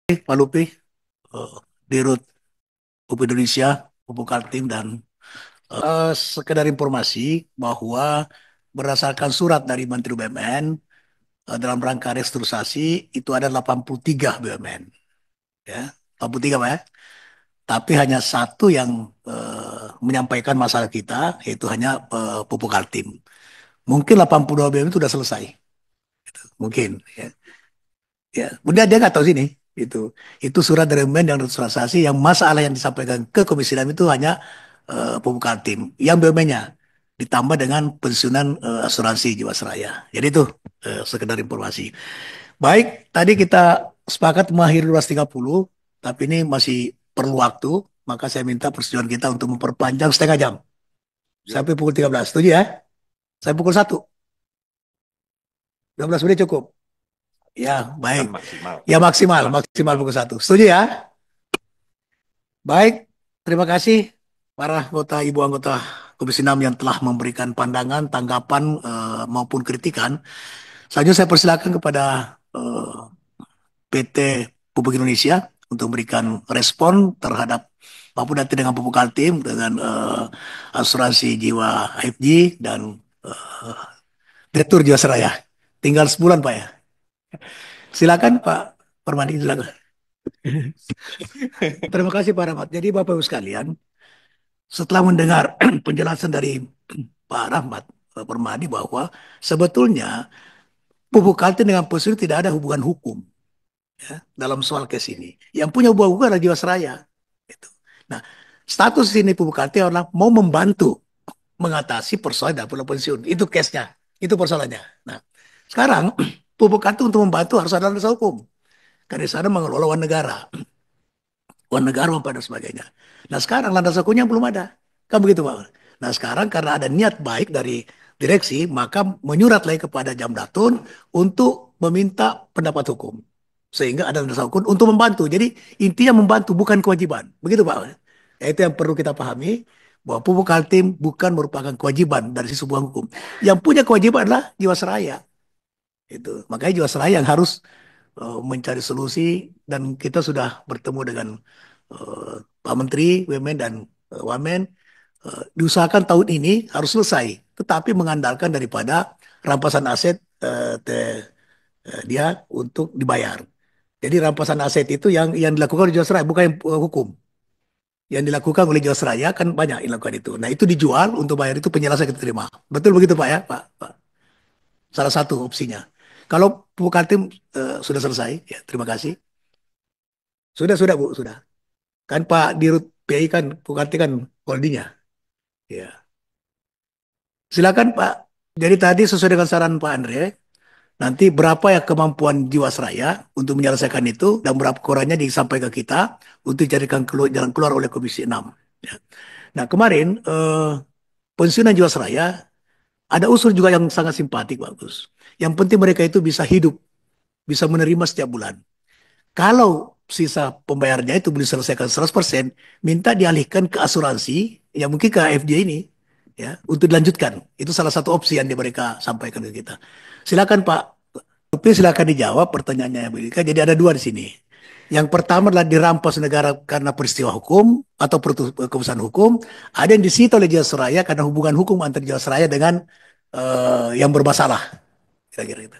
Pak Lupi, eh, Dirut UP Indonesia, Pupuk Kaltim, dan sekedar informasi bahwa berdasarkan surat dari Menteri BUMN dalam rangka restrukturisasi itu ada 83 BUMN, ya, 83 Pak ya. Tapi hanya satu yang menyampaikan masalah kita, yaitu hanya Pupuk Kaltim. Mungkin 82 BUMN itu sudah selesai, mungkin. Ya. Ya, udah dia nggak tahu sini. Itu surat dari Men yang restrukturisasi yang masalah yang disampaikan ke Komisi 6 itu hanya pembukaan Kaltim yang BUMN-nya ditambah dengan pensiunan asuransi Jiwasraya. Jadi itu sekedar informasi. Baik, tadi kita sepakat mengakhiri 12.30, tapi ini masih perlu waktu, maka saya minta persetujuan kita untuk memperpanjang setengah jam sampai pukul 13. Setuju ya? Saya pukul 1. 12 menit cukup. Ya, baik. Kan maksimal. Ya maksimal pukul 1. Setuju ya? Baik, terima kasih para ibu anggota Komisi 6 yang telah memberikan pandangan, tanggapan maupun kritikan. Selanjutnya saya persilakan kepada PT Pupuk Indonesia untuk memberikan respon terhadap maupun nanti dengan Pupuk Kaltim dengan asuransi jiwa FG dan Direktur Jiwasraya. Tinggal sebulan Pak ya. Silakan Pak Permadi, silakan. Terima kasih Pak Rahmat. Jadi Bapak Ibu sekalian, setelah mendengar penjelasan dari Pak Rahmat Permadi bahwa sebetulnya Pupuk Kaltim dengan Pusri tidak ada hubungan hukum ya, dalam soal case ini. Yang punya hubungan hukum adalah Jiwasraya. Gitu. Nah, status ini Pupuk Kaltim adalah mau membantu mengatasi persoalan dapur pensiun. Itu case-nya, itu persoalannya. Nah, sekarang Pupuk Kaltim untuk membantu harus ada dasar hukum. Karena di sana mengelola uang negara, uang negara dan sebagainya. Nah, sekarang landas hukumnya belum ada. Kan begitu, Pak. Nah, sekarang karena ada niat baik dari direksi, maka menyurat lagi kepada Jamdatun untuk meminta pendapat hukum. Sehingga ada landasan hukum untuk membantu. Jadi intinya membantu, bukan kewajiban. Begitu, Pak. Ya, itu yang perlu kita pahami, bahwa pupuk Kaltim bukan merupakan kewajiban dari sisi sebuah hukum. Yang punya kewajiban adalah Jiwasraya. Itu. Makanya Jiwasraya yang harus mencari solusi, dan kita sudah bertemu dengan eh, Pak Menteri BUMN dan Wamen. Diusahakan tahun ini harus selesai, tetapi mengandalkan daripada rampasan aset dia untuk dibayar. Jadi rampasan aset itu yang dilakukan oleh Jiwasraya, bukan yang hukum. Yang dilakukan oleh Jiwasraya kan banyak yang lakukan itu. Nah itu dijual untuk bayar, itu penjelasan kita terima. Betul begitu Pak ya Pak? Pak. Salah satu opsinya. Kalau Pupuk Kaltim sudah selesai, ya terima kasih. Sudah Bu, sudah. Kan Pak Dirut PI kan Pupuk Kaltim kan holdingnya. Ya. Silakan Pak. Jadi tadi sesuai dengan saran Pak Andre, nanti berapa ya kemampuan Jiwasraya untuk menyelesaikan itu dan berapa kurangnya disampaikan ke kita untuk dijadikan jalan keluar oleh Komisi 6. Ya. Nah kemarin pensiunan Jiwasraya ada usul juga yang sangat simpatik bagus. Yang penting mereka itu bisa hidup, bisa menerima setiap bulan. Kalau sisa pembayarannya itu belum diselesaikan 100%, minta dialihkan ke asuransi, ya mungkin ke AFJ ini, ya, untuk dilanjutkan. Itu salah satu opsi yang mereka sampaikan ke kita. Silakan Pak Lupi, silakan dijawab pertanyaannya yang begini. Jadi ada dua di sini. Yang pertama adalah dirampas negara karena peristiwa hukum atau keputusan hukum. Ada yang disita oleh Jiwasraya karena hubungan hukum antara Jiwasraya dengan yang bermasalah. Kira-kira itu.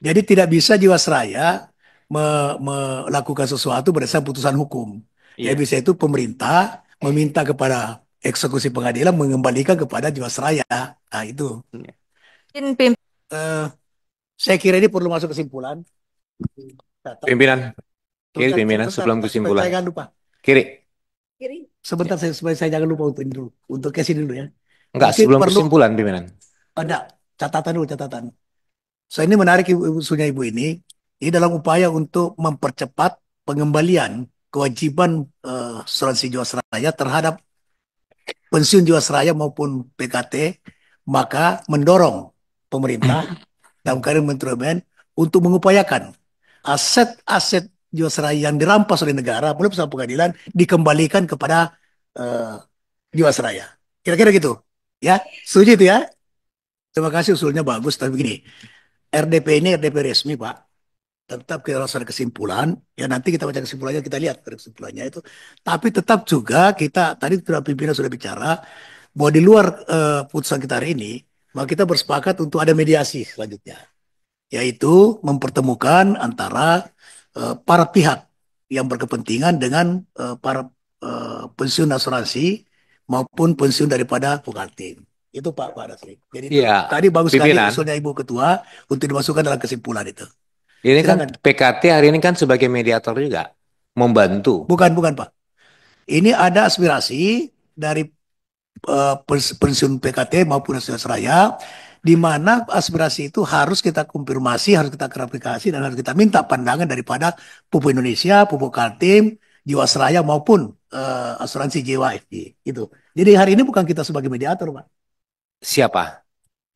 Jadi tidak bisa Jiwasraya melakukan sesuatu berdasarkan putusan hukum. Yang Iya. bisa itu pemerintah meminta kepada eksekusi pengadilan mengembalikan kepada Jiwasraya. Nah itu. Iya. Eh, saya kira ini perlu masuk kesimpulan. Catat. Pimpinan, kiri Sebentar, pimpinan sebentar, sebelum supaya kesimpulan. saya jangan lupa. Kiri. Kiri. Ya. Sebentar supaya saya jangan lupa untuk ini dulu. Untuk case ini dulu ya. Enggak, Mungkin sebelum perlu kesimpulan pimpinan. ada catatan dulu, catatan. Saya ini menarik usulnya Ibu ini dalam upaya untuk mempercepat pengembalian kewajiban asuransi Jiwasraya terhadap pensiun Jiwasraya maupun PKT, maka mendorong pemerintah dalam karya Menteri BUMN untuk mengupayakan aset-aset Jiwasraya yang dirampas oleh negara melalui putusan pengadilan dikembalikan kepada eh, Jiwasraya. Kira-kira gitu. Ya, setuju itu ya? Terima kasih usulnya bagus, tapi begini, RDP ini RDP resmi, Pak. tetap kita harus ada kesimpulan. Ya nanti kita baca kesimpulannya, kita lihat kesimpulannya itu. Tapi tetap juga kita tadi sudah pimpinan sudah bicara bahwa di luar putusan kita hari ini, maka kita bersepakat untuk ada mediasi selanjutnya, yaitu mempertemukan antara para pihak yang berkepentingan dengan para pensiun asuransi maupun pensiun daripada Pukaltim. Itu Pak Dasri. Jadi itu Iya, tadi bagus sekali pimpinan. usulnya Ibu Ketua untuk dimasukkan dalam kesimpulan itu. Ini kan Silakan. PKT hari ini kan sebagai mediator juga membantu. Bukan, bukan Pak. Ini ada aspirasi dari pensiun PKT maupun Seraya, di mana aspirasi itu harus kita konfirmasi, harus kita klarifikasi, dan harus kita minta pandangan daripada Pupuk Indonesia, Pupuk Kaltim, Jiwasraya maupun asuransi Jiwa FJ. Itu. Jadi hari ini bukan kita sebagai mediator, Pak. Siapa?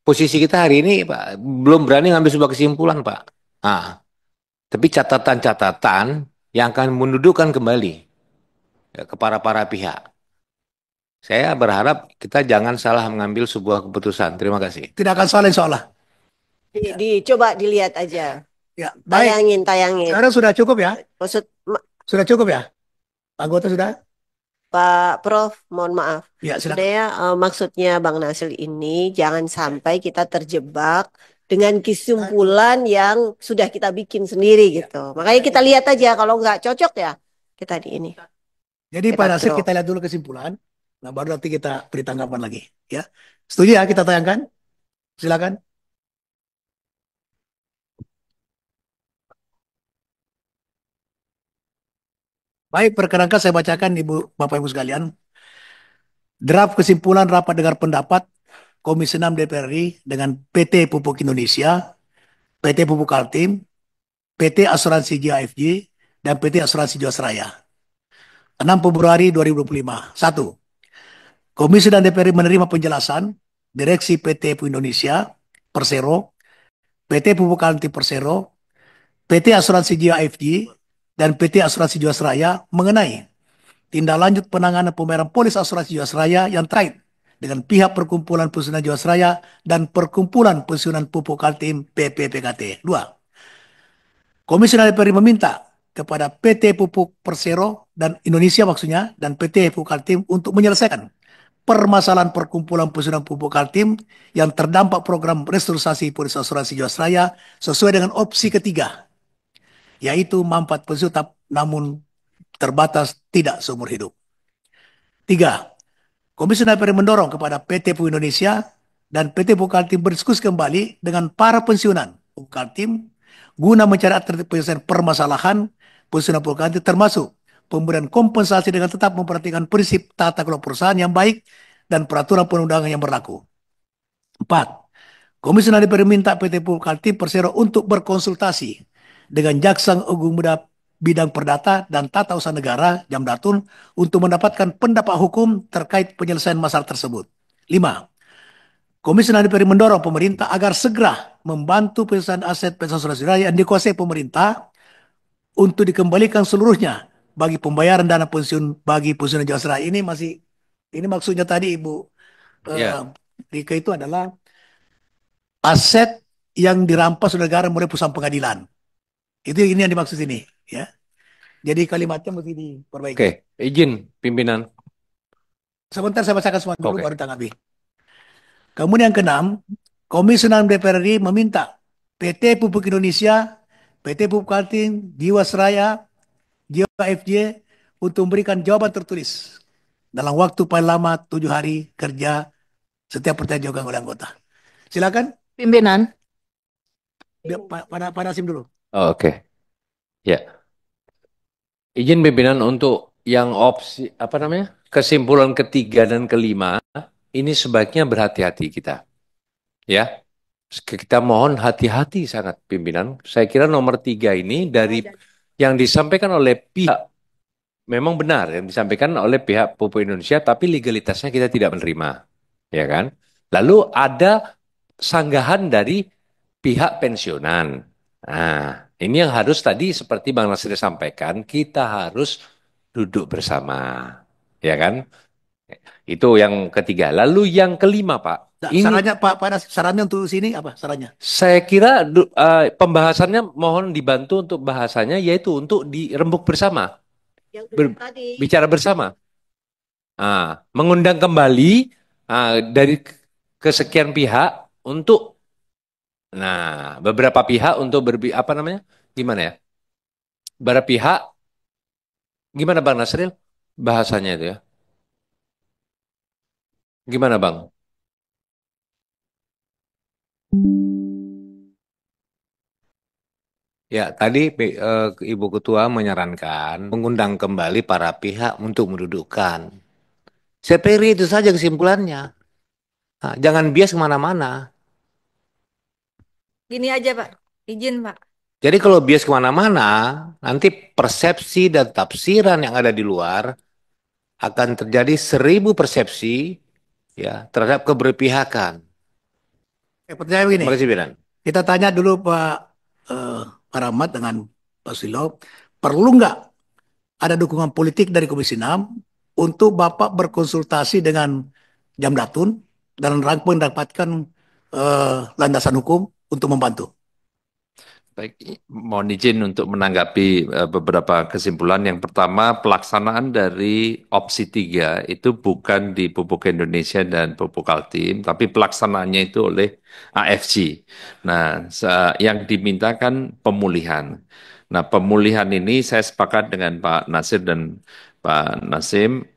Posisi kita hari ini Pak belum berani ngambil sebuah kesimpulan Pak. Ah, tapi catatan-catatan yang akan mendudukkan kembali ya, ke para pihak. Saya berharap kita jangan salah mengambil sebuah keputusan. Terima kasih. Tidak akan salah insya Allah. Ya, Coba dilihat aja. ya, baik. Tayangin. Sekarang sudah cukup ya? Maksud Sudah cukup ya? Anggota sudah? Pak Prof, mohon maaf. Ya, silakan. Sebenarnya maksudnya Bang Nasil ini jangan sampai kita terjebak dengan kesimpulan yang sudah kita bikin sendiri gitu. Makanya kita lihat aja kalau nggak cocok ya kita di ini. Jadi Kita Pak Nasir drop. kita lihat dulu kesimpulan. Nah, baru nanti kita beri tanggapan lagi. Ya, setuju ya kita tayangkan? Silakan. Baik, perkenankan saya bacakan Ibu Bapak Ibu sekalian. Draft kesimpulan rapat dengar pendapat Komisi 6 DPR RI dengan PT Pupuk Indonesia, PT Pupuk Kaltim, PT Asuransi JAFJ, dan PT Asuransi Jiwasraya. 6 Februari 2025. 1. Komisi dan DPR RI menerima penjelasan Direksi PT Pupuk Indonesia, Persero, PT Pupuk Kaltim Persero, PT Asuransi JAFJ, dan PT Asuransi Jiwasraya mengenai tindak lanjut penanganan pembayaran polis asuransi Jiwasraya yang terkait dengan pihak Perkumpulan Pensiunan Jiwasraya dan Perkumpulan Pensiunan Pupuk Kaltim PPPKT. 2. Komisi DPR meminta kepada PT Pupuk Persero dan Indonesia maksudnya dan PT Pupuk Kaltim untuk menyelesaikan permasalahan Perkumpulan Pensiunan Pupuk Kaltim yang terdampak program restrukturisasi polis asuransi Jiwasraya sesuai dengan opsi ketiga, yaitu manfaat pensiun namun terbatas tidak seumur hidup. 3. Komisi DPR mendorong kepada PT PU Indonesia dan PT PU Kaltim berdiskusi kembali dengan para pensiunan PU Kaltim guna mencari alternatif penyelesaian permasalahan pensiunan PU Kaltim termasuk pemberian kompensasi dengan tetap memperhatikan prinsip tata kelola perusahaan yang baik dan peraturan perundangan yang berlaku. 4. Komisi DPR minta PT PU Kaltim Persero untuk berkonsultasi dengan Jaksa Agung Muda bidang perdata dan tata usaha negara Jamdatun untuk mendapatkan pendapat hukum terkait penyelesaian masalah tersebut. 5. Komisi DPR mendorong pemerintah agar segera membantu penyelesaian aset pensiun asuransi yang dikuasai pemerintah untuk dikembalikan seluruhnya bagi pembayaran dana pensiun bagi pensiunan Jiwasraya. Ini maksudnya tadi Ibu Ya, Rika itu adalah aset yang dirampas oleh negara melalui putusan pengadilan. Itu ini yang dimaksud ini, ya. Jadi kalimatnya mesti diperbaiki. oke. Izin pimpinan. Sebentar saya bacakan semua dulu Oke. baru tanggapi. Kemudian yang keenam, Komisi 6 DPR RI meminta PT Pupuk Indonesia, PT Pupuk Kaltim, Jiwasraya, Jiwa FJ untuk memberikan jawaban tertulis dalam waktu paling lama 7 hari kerja setiap pertanyaan jawaban oleh anggota. Silakan. Pimpinan, Pada SIM dulu. Oh, oke. Ya. Izin pimpinan untuk yang opsi apa namanya? Kesimpulan ketiga dan kelima ini sebaiknya berhati-hati kita. Ya. Kita mohon hati-hati sangat pimpinan. Saya kira nomor 3 ini dari yang disampaikan oleh pihak memang benar yang disampaikan oleh pihak Pupuk Indonesia, tapi legalitasnya kita tidak menerima, ya kan? Lalu ada sanggahan dari pihak pensiunan. Nah, ini yang harus tadi seperti Bang Nasir sampaikan, kita harus duduk bersama, ya kan? Itu yang ketiga. Lalu yang kelima, Pak, Nah, Ini sarannya Pak Nasir, sarannya untuk sini apa sarannya? saya kira pembahasannya mohon dibantu untuk bahasanya yaitu untuk dirembuk bersama, Yang dulu tadi. bicara bersama. Mengundang kembali dari kesekian pihak untuk, beberapa pihak untuk apa namanya, gimana ya? Beberapa pihak, gimana Bang Nasril bahasanya itu ya? Gimana Bang? Ya, tadi Ibu Ketua menyarankan mengundang kembali para pihak untuk mendudukkan. Saya pikir itu saja kesimpulannya. Nah, jangan bias kemana-mana. Gini aja, Pak. Izin, Pak. Jadi kalau bias kemana-mana, nanti persepsi dan tafsiran yang ada di luar akan terjadi 1.000 persepsi ya terhadap keberpihakan. Pertanyaan begini, Terima kasih, Bidan. kita tanya dulu Pak Rahmat dengan Pak Silo, perlu nggak ada dukungan politik dari Komisi 6 untuk Bapak berkonsultasi dengan Jamdatun dalam rangka mendapatkan landasan hukum untuk membantu? Baik, mohon izin untuk menanggapi beberapa kesimpulan. Yang pertama, pelaksanaan dari opsi 3 itu bukan di Pupuk Indonesia dan Pupuk Kaltim, tapi pelaksanaannya itu oleh AFG. Nah, yang dimintakan pemulihan. Nah, pemulihan ini saya sepakat dengan Pak Nasir dan Pak Nasim,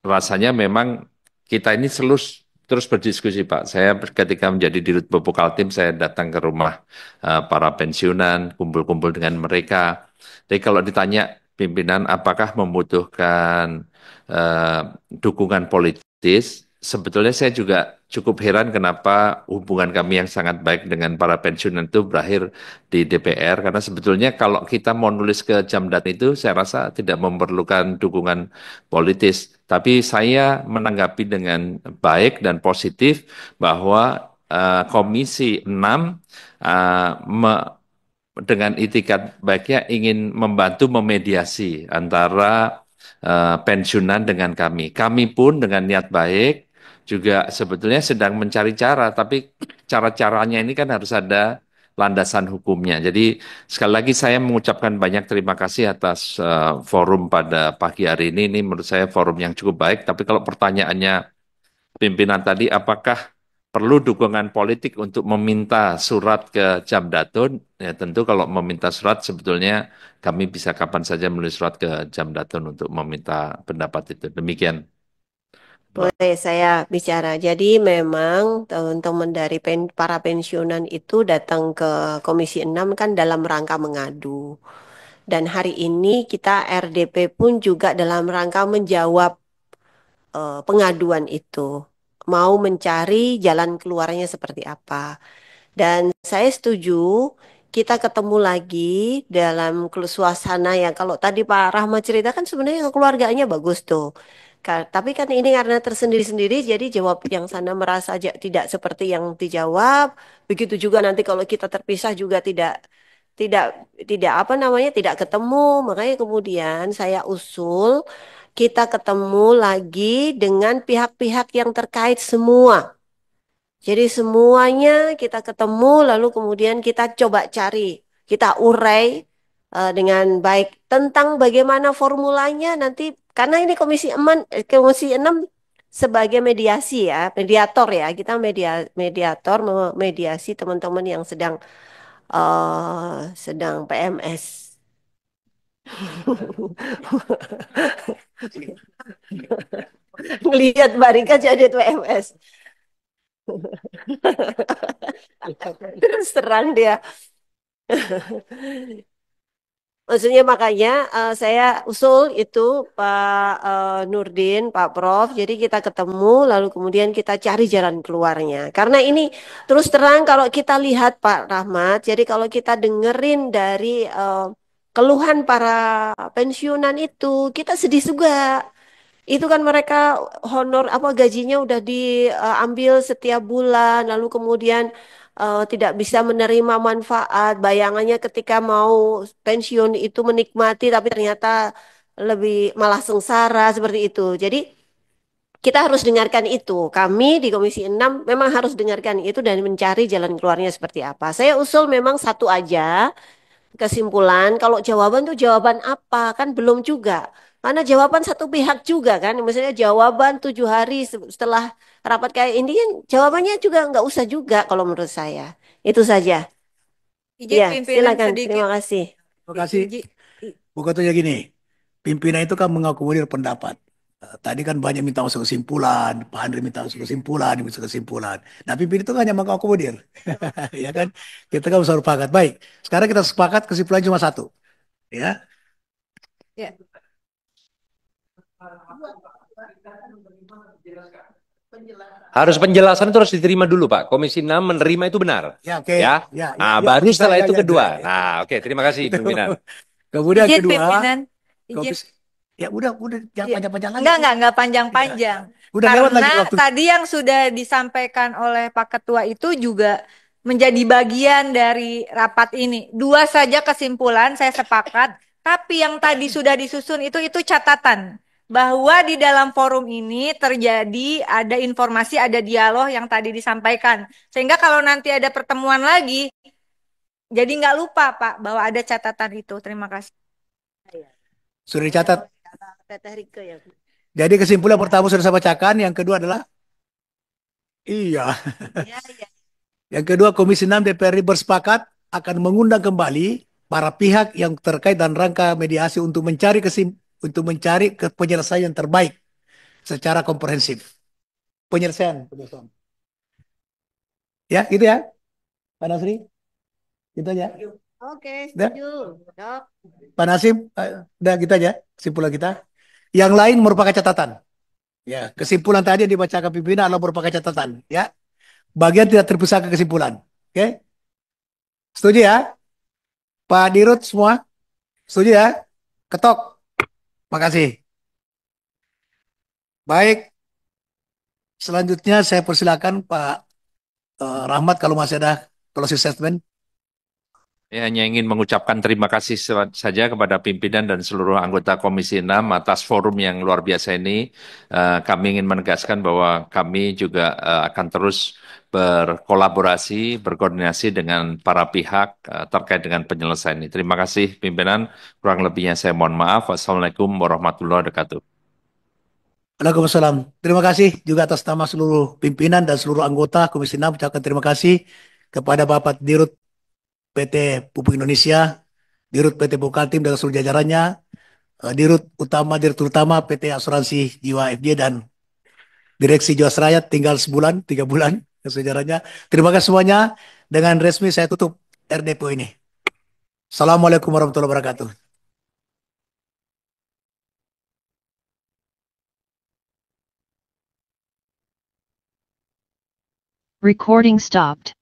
rasanya memang kita ini terus berdiskusi, Pak. Saya ketika menjadi Dirut Pupuk Kaltim, saya datang ke rumah para pensiunan, kumpul-kumpul dengan mereka. Jadi kalau ditanya pimpinan apakah membutuhkan dukungan politis, sebetulnya saya juga cukup heran kenapa hubungan kami yang sangat baik dengan para pensiunan itu berakhir di DPR, karena sebetulnya kalau kita mau nulis ke Jamdat itu, saya rasa tidak memerlukan dukungan politis. Tapi saya menanggapi dengan baik dan positif bahwa Komisi 6 dengan itikat baiknya ingin membantu memediasi antara pensiunan dengan kami. Kami pun dengan niat baik juga sebetulnya sedang mencari cara, tapi cara-caranya ini kan harus ada landasan hukumnya. Jadi sekali lagi saya mengucapkan banyak terima kasih atas forum pada pagi hari ini. Ini menurut saya forum yang cukup baik. Tapi kalau pertanyaannya pimpinan tadi, apakah perlu dukungan politik untuk meminta surat ke Jamdatun? Ya tentu kalau meminta surat sebetulnya kami bisa kapan saja menulis surat ke Jamdatun untuk meminta pendapat itu. Demikian. Boleh saya bicara. Jadi memang teman-teman dari para pensiunan itu datang ke Komisi 6 kan dalam rangka mengadu. Dan hari ini kita RDP pun juga dalam rangka menjawab pengaduan itu. Mau mencari jalan keluarnya seperti apa. Dan saya setuju kita ketemu lagi dalam suasana yang kalau tadi Pak Rahmat cerita kan sebenarnya keluarganya bagus tuh. Tapi kan ini karena tersendiri-sendiri jadi jawab yang sana merasa tidak seperti yang dijawab. Begitu juga nanti kalau kita terpisah juga tidak tidak apa namanya tidak ketemu. Makanya kemudian saya usul kita ketemu lagi dengan pihak-pihak yang terkait semua. Jadi semuanya kita ketemu, lalu kemudian kita coba cari, kita urai dengan baik tentang bagaimana formulanya nanti, karena ini Komisi 6 sebagai mediasi ya, mediator ya, kita mediator memediasi teman-teman yang sedang PMS. Melihat Barika jadi PMS. Terus terang dia. Maksudnya makanya saya usul itu Pak Nurdin, Pak Prof. Jadi kita ketemu lalu kemudian kita cari jalan keluarnya. Karena ini terus terang kalau kita lihat Pak Rahmat, jadi kalau kita dengerin dari keluhan para pensiunan itu, kita sedih juga. Itu kan mereka honor apa gajinya udah diambil setiap bulan, lalu kemudian tidak bisa menerima manfaat. Bayangannya ketika mau pensiun itu menikmati, tapi ternyata lebih malah sengsara seperti itu. Jadi kita harus dengarkan itu. Kami di Komisi 6 memang harus dengarkan itu dan mencari jalan keluarnya seperti apa. Saya usul memang satu aja kesimpulan. Kalau jawaban tuh jawaban apa? Kan belum juga. Karena jawaban satu pihak juga kan. Misalnya jawaban 7 hari setelah rapat kayak ini kan jawabannya juga nggak usah juga kalau menurut saya. Itu saja. Izin Ya, pimpinan silakan. sedikit. Terima kasih. Terima kasih. Izin- Bukan gini, pimpinan itu kan mengakomodir pendapat. Tadi kan banyak minta masuk kesimpulan, Pak Andri minta masuk kesimpulan, masuk kesimpulan. Nah, pimpinan itu kan hanya mengakomodir, ya kan? Kita kan harus sepakat. Baik, sekarang kita sepakat kesimpulan cuma satu, ya. Ya. Harus penjelasan itu harus diterima dulu, Pak. Komisi 6 menerima itu benar. Ya, oke. Ya. Ya, Nah, ya, baru setelah ya, itu ya, kedua. ya, ya. Nah, oke, terima kasih pimpinan. Kemudian Izin kedua, pimpinan. Izin. komisi, ya udah, jangan Iya. panjang-panjang lagi. Enggak panjang-panjang. Udah lewat lagi Karena waktu. tadi yang sudah disampaikan oleh Pak Ketua itu juga menjadi bagian dari rapat ini. Dua saja kesimpulan, saya sepakat. Tapi yang tadi sudah disusun itu catatan. Bahwa di dalam forum ini terjadi ada informasi, ada dialog yang tadi disampaikan. Sehingga kalau nanti ada pertemuan lagi, jadi nggak lupa Pak bahwa ada catatan itu. Terima kasih. Sudah dicatat. Teteh Rike ya. Jadi kesimpulan pertama sudah saya bacakan, yang kedua adalah iya. Ya, ya. Yang kedua, Komisi 6 DPR RI bersepakat akan mengundang kembali para pihak yang terkait dan rangka mediasi untuk mencari penyelesaian yang terbaik secara komprehensif. Penyelesaian. Ya, gitu ya, Pak Nasri. Gitu aja. Oke, Udah? setuju. Dok. Pak Nasim, udah gitu aja kesimpulan kita. Yang lain merupakan catatan. Ya, kesimpulan tadi yang dibacakan pimpinan adalah merupakan catatan. Ya, bagian tidak terpisah ke kesimpulan. Oke, setuju ya, Pak Dirut semua? Setuju ya? Ketok. Makasih. Baik, selanjutnya saya persilakan Pak Rahmat kalau masih ada closing statement. Saya hanya ingin mengucapkan terima kasih saja kepada pimpinan dan seluruh anggota Komisi 6 atas forum yang luar biasa ini. Kami ingin menegaskan bahwa kami juga akan terus berkolaborasi, berkoordinasi dengan para pihak terkait dengan penyelesaian ini. Terima kasih pimpinan, kurang lebihnya saya mohon maaf. Wassalamualaikum warahmatullahi wabarakatuh. Waalaikumsalam. Terima kasih juga atas nama seluruh pimpinan dan seluruh anggota Komisi 6. Ucapkan terima kasih kepada Bapak Dirut PT Pupuk Indonesia, Dirut PT Bukaltim dan seluruh jajarannya, Direktur Utama PT Asuransi Jiwa FJ dan Direksi Jiwasraya tinggal sebulan, 3 bulan sejarahnya. Terima kasih semuanya. Dengan resmi saya tutup RDPO ini. Assalamualaikum warahmatullahi wabarakatuh. Recording stopped.